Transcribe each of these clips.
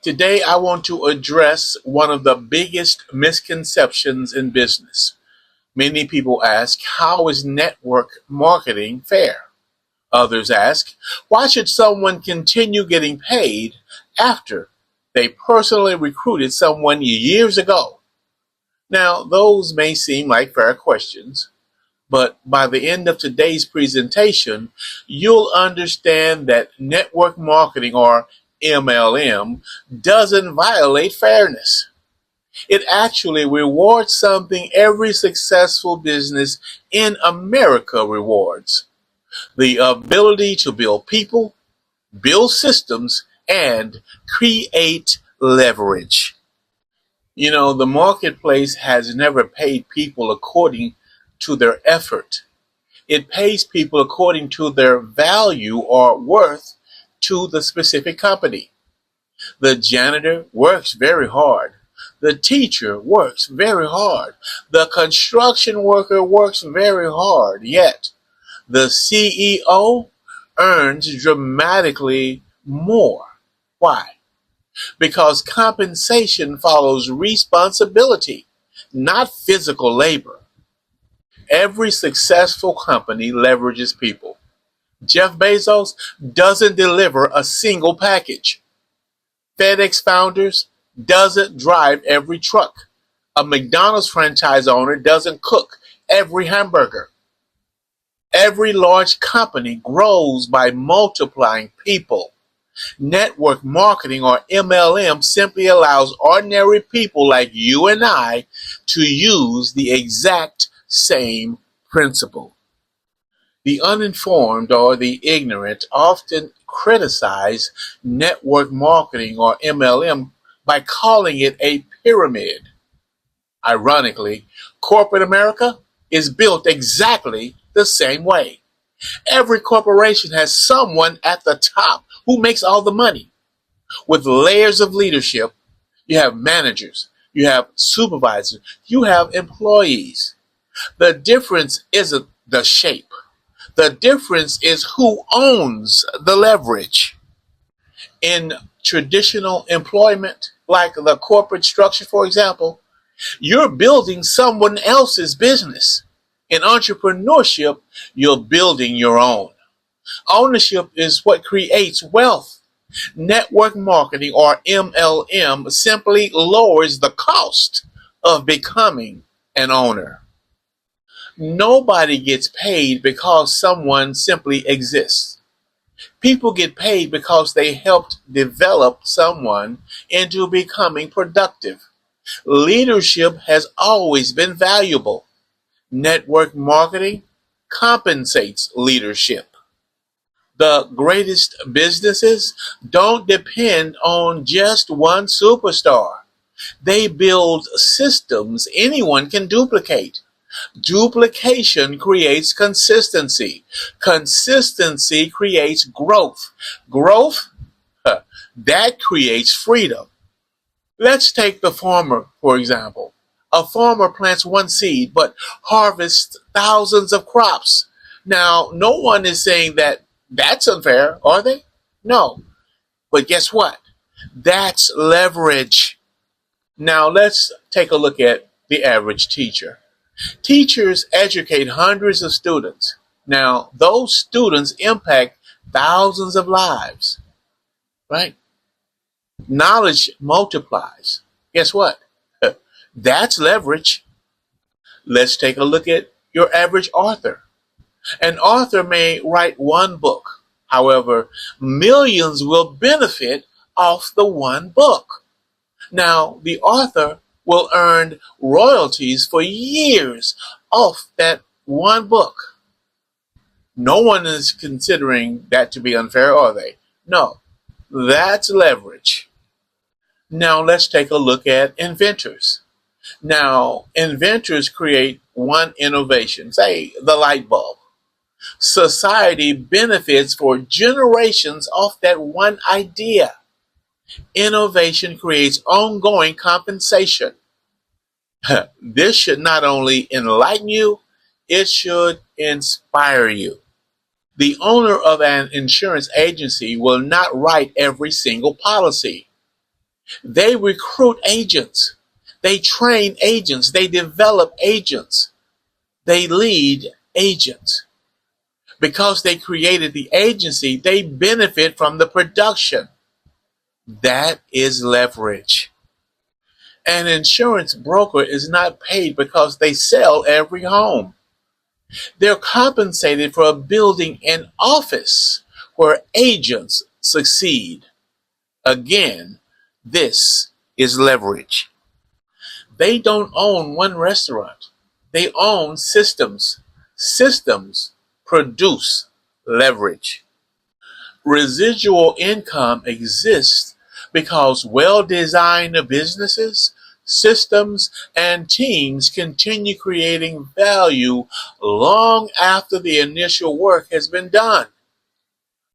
Today, I want to address one of the biggest misconceptions in business. Many people ask, how is network marketing fair? Others ask, why should someone continue getting paid after they personally recruited someone years ago? Now, those may seem like fair questions, but by the end of today's presentation, you'll understand that network marketing, or MLM, doesn't violate fairness. It actually rewards something every successful business in America rewards: the ability to build people, build systems, and create leverage. The marketplace has never paid people according to their effort. It pays people according to their value or worth to the specific company. The janitor works very hard. The teacher works very hard. The construction worker works very hard. Yet, the CEO earns dramatically more. Why? Because compensation follows responsibility, not physical labor. Every successful company leverages people. Jeff Bezos doesn't deliver a single package. FedEx founders doesn't drive every truck. A McDonald's franchise owner doesn't cook every hamburger. Every large company grows by multiplying people. Network marketing, or MLM, simply allows ordinary people like you and I to use the exact same principle. The uninformed or the ignorant often criticize network marketing, or MLM, by calling it a pyramid. Ironically, corporate America is built exactly the same way. Every corporation has someone at the top who makes all the money. With layers of leadership, you have managers, you have supervisors, you have employees. The difference isn't the shape. The difference is who owns the leverage. In traditional employment, like the corporate structure, for example, you're building someone else's business. In entrepreneurship, you're building your own. Ownership is what creates wealth. Network marketing, or MLM, simply lowers the cost of becoming an owner. Nobody gets paid because someone simply exists. People get paid because they helped develop someone into becoming productive. Leadership has always been valuable. Network marketing compensates leadership. The greatest businesses don't depend on just one superstar. They build systems anyone can duplicate. Duplication creates consistency. Consistency creates growth. Growth, that creates freedom. Let's take the farmer, for example. A farmer plants one seed but harvests thousands of crops. Now, no one is saying that that's unfair, are they? No. But guess what? That's leverage. Now, let's take a look at the average teacher. Teachers educate hundreds of students. Now, those students impact thousands of lives, right? Knowledge multiplies. Guess what? That's leverage. Let's take a look at your average author. An author may write one book. However, millions will benefit off the one book. Now, the author will earn royalties for years off that one book. No one is considering that to be unfair, are they? No, that's leverage. Now, let's take a look at inventors. Now, inventors create one innovation, say the light bulb. Society benefits for generations off that one idea. Innovation creates ongoing compensation. This should not only enlighten you, it should inspire you. The owner of an insurance agency will not write every single policy. They recruit agents. They train agents. They develop agents. They lead agents. Because they created the agency, they benefit from the production. That is leverage. An insurance broker is not paid because they sell every home. They're compensated for building an office where agents succeed. Again, this is leverage. They don't own one restaurant. They own systems. Systems produce leverage. Residual income exists because well-designed businesses, systems, and teams continue creating value long after the initial work has been done.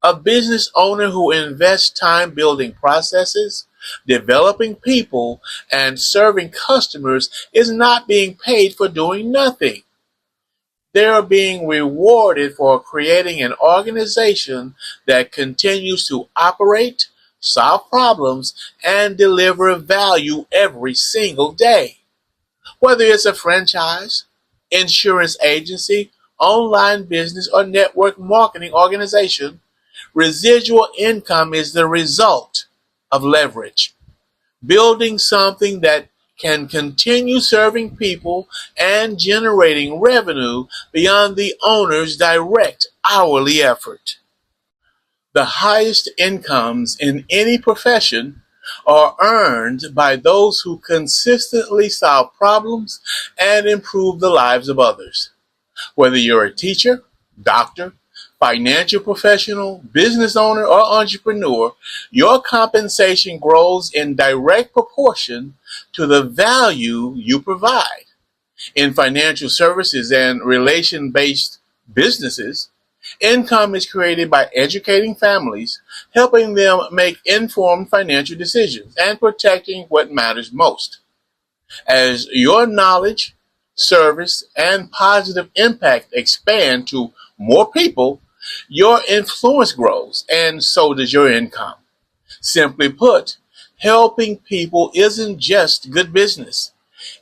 A business owner who invests time building processes, developing people, and serving customers is not being paid for doing nothing. They are being rewarded for creating an organization that continues to operate, solve problems, and deliver value every single day. Whether it's a franchise, insurance agency, online business, or network marketing organization, residual income is the result of leverage. Building something that can continue serving people and generating revenue beyond the owner's direct hourly effort. The highest incomes in any profession are earned by those who consistently solve problems and improve the lives of others. Whether you're a teacher, doctor, financial professional, business owner, or entrepreneur, your compensation grows in direct proportion to the value you provide. In financial services and relation-based businesses, income is created by educating families, helping them make informed financial decisions, and protecting what matters most. As your knowledge, service, and positive impact expand to more people, your influence grows, and so does your income. Simply put, helping people isn't just good business,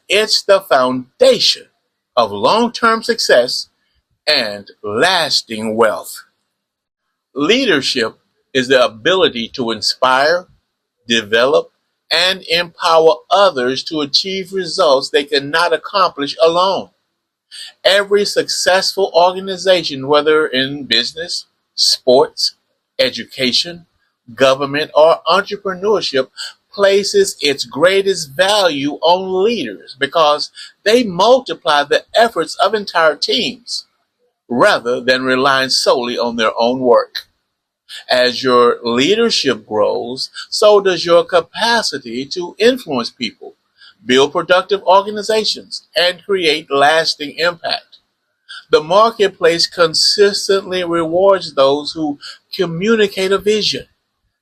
it's the foundation of long term success and lasting wealth. Leadership is the ability to inspire, develop, and empower others to achieve results they cannot accomplish alone. Every successful organization, whether in business, sports, education, government, or entrepreneurship, places its greatest value on leaders because they multiply the efforts of entire teams rather than relying solely on their own work. As your leadership grows, so does your capacity to influence people, build productive organizations, and create lasting impact. The marketplace consistently rewards those who communicate a vision,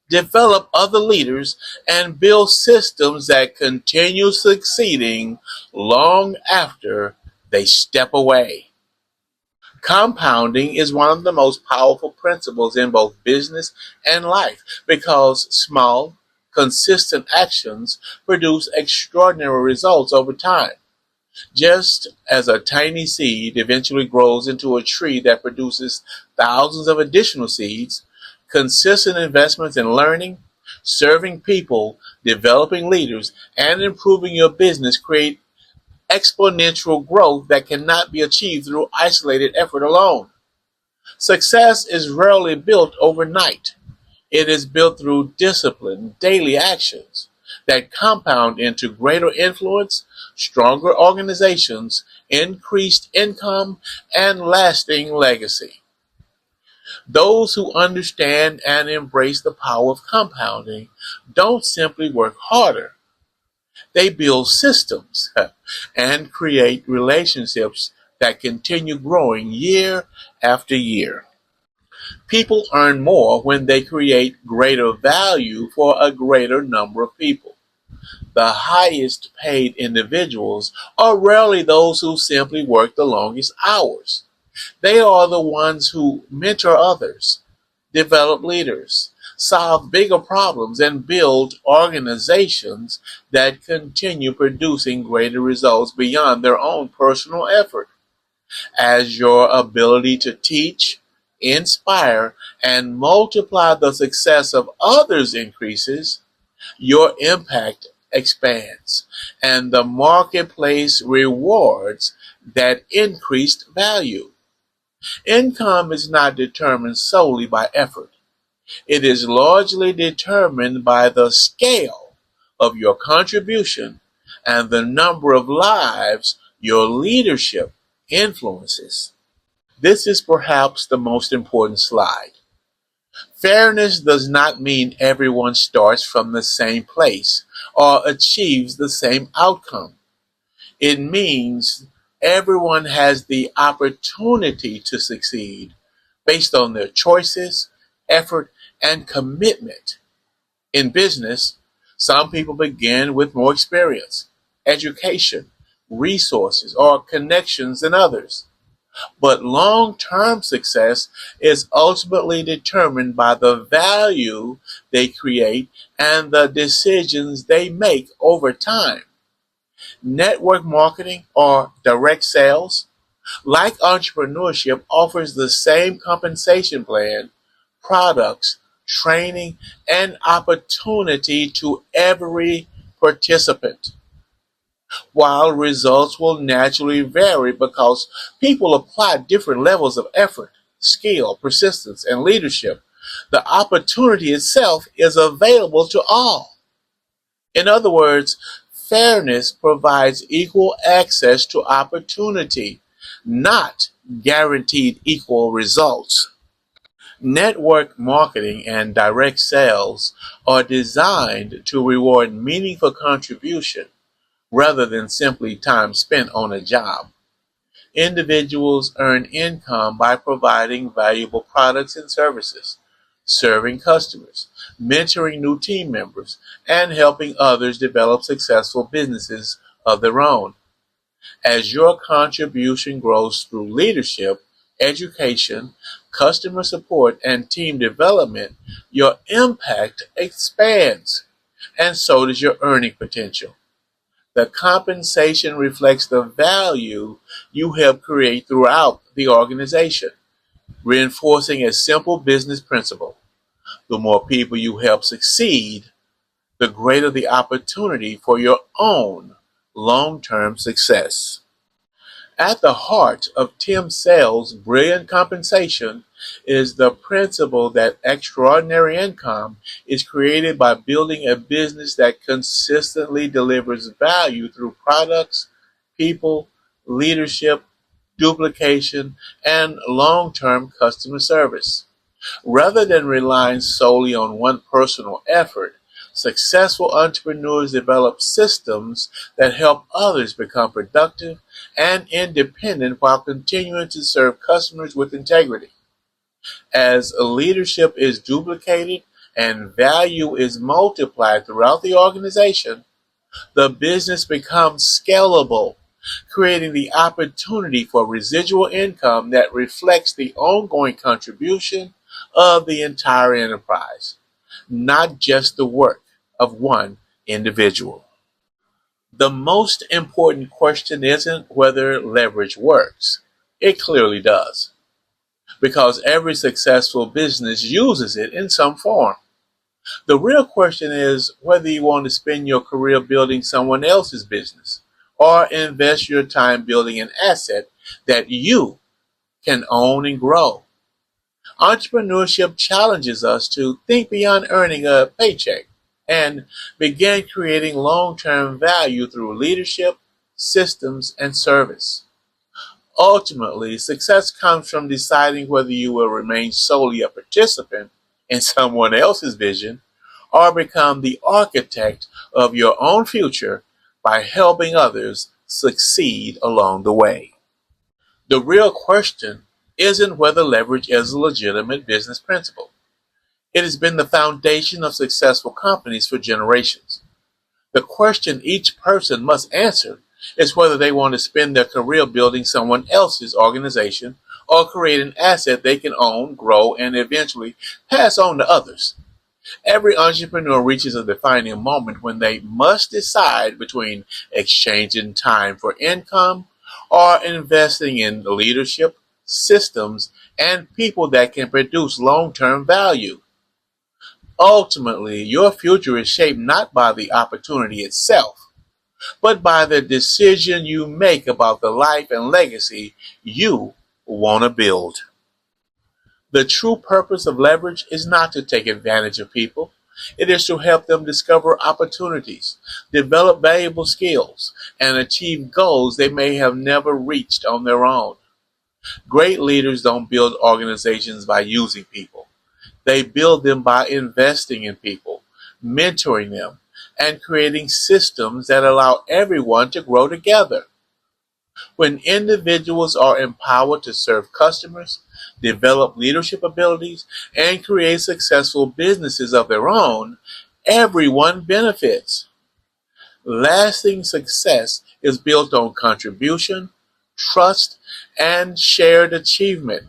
develop other leaders, and build systems that continue succeeding long after they step away. Compounding is one of the most powerful principles in both business and life because small, consistent actions produce extraordinary results over time. Just as a tiny seed eventually grows into a tree that produces thousands of additional seeds, consistent investments in learning, serving people, developing leaders, and improving your business create exponential growth that cannot be achieved through isolated effort alone. Success is rarely built overnight. It is built through disciplined daily actions that compound into greater influence, stronger organizations, increased income, and lasting legacy. Those who understand and embrace the power of compounding don't simply work harder. They build systems and create relationships that continue growing year after year. People earn more when they create greater value for a greater number of people. The highest paid individuals are rarely those who simply work the longest hours. They are the ones who mentor others, develop leaders, solve bigger problems, and build organizations that continue producing greater results beyond their own personal effort. As your ability to teach, inspire, and multiply the success of others increases, your impact expands, and the marketplace rewards that increased value. Income is not determined solely by effort. It is largely determined by the scale of your contribution and the number of lives your leadership influences. This is perhaps the most important slide. Fairness does not mean everyone starts from the same place or achieves the same outcome. It means everyone has the opportunity to succeed based on their choices, effort, and commitment. In business, some people begin with more experience, education, resources, or connections than others. But long-term success is ultimately determined by the value they create and the decisions they make over time. Network marketing or direct sales, like entrepreneurship, offers the same compensation plan, products, training, and opportunity to every participant. While results will naturally vary because people apply different levels of effort, skill, persistence, and leadership, the opportunity itself is available to all. In other words, fairness provides equal access to opportunity, not guaranteed equal results. Network marketing and direct sales are designed to reward meaningful contribution rather than simply time spent on a job. Individuals earn income by providing valuable products and services, serving customers, mentoring new team members, and helping others develop successful businesses of their own. As your contribution grows through leadership, education, customer support, and team development, your impact expands, and so does your earning potential. The compensation reflects the value you help create throughout the organization, reinforcing a simple business principle. The more people you help succeed, the greater the opportunity for your own long-term success. At the heart of Tim Sales' brilliant compensation is the principle that extraordinary income is created by building a business that consistently delivers value through products, people, leadership, duplication, and long-term customer service. Rather than relying solely on one personal effort, successful entrepreneurs develop systems that help others become productive and independent while continuing to serve customers with integrity. As leadership is duplicated and value is multiplied throughout the organization, the business becomes scalable, creating the opportunity for residual income that reflects the ongoing contribution of the entire enterprise, not just the work of one individual. The most important question isn't whether leverage works. It clearly does, because every successful business uses it in some form. The real question is whether you want to spend your career building someone else's business or invest your time building an asset that you can own and grow. Entrepreneurship challenges us to think beyond earning a paycheck and begin creating long-term value through leadership, systems, and service. Ultimately, success comes from deciding whether you will remain solely a participant in someone else's vision or become the architect of your own future by helping others succeed along the way. The real question isn't whether leverage is a legitimate business principle. It has been the foundation of successful companies for generations. The question each person must answer is whether they want to spend their career building someone else's organization or create an asset they can own, grow, and eventually pass on to others. Every entrepreneur reaches a defining moment when they must decide between exchanging time for income or investing in leadership, systems, and people that can produce long-term value. Ultimately, your future is shaped not by the opportunity itself, but by the decision you make about the life and legacy you want to build. The true purpose of leverage is not to take advantage of people. It is to help them discover opportunities, develop valuable skills, and achieve goals they may have never reached on their own. Great leaders don't build organizations by using people. They build them by investing in people, mentoring them, and creating systems that allow everyone to grow together. When individuals are empowered to serve customers, develop leadership abilities, and create successful businesses of their own, everyone benefits. Lasting success is built on contribution, trust, and shared achievement,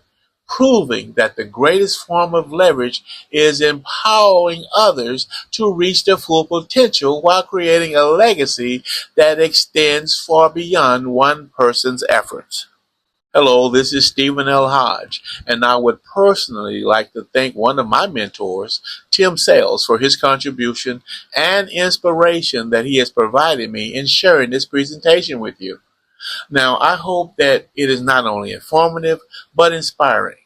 proving that the greatest form of leverage is empowering others to reach their full potential while creating a legacy that extends far beyond one person's efforts. Hello, this is Stephen L. Hodge, and I would personally like to thank one of my mentors, Tim Sales, for his contribution and inspiration that he has provided me in sharing this presentation with you. Now, I hope that it is not only informative, but inspiring.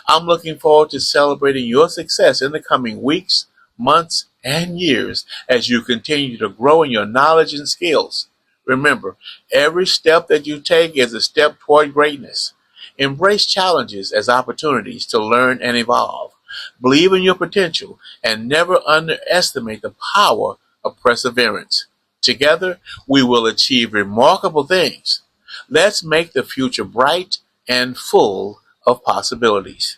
I'm looking forward to celebrating your success in the coming weeks, months, and years as you continue to grow in your knowledge and skills. Remember, every step that you take is a step toward greatness. Embrace challenges as opportunities to learn and evolve. Believe in your potential and never underestimate the power of perseverance. Together, we will achieve remarkable things. Let's make the future bright and full of possibilities.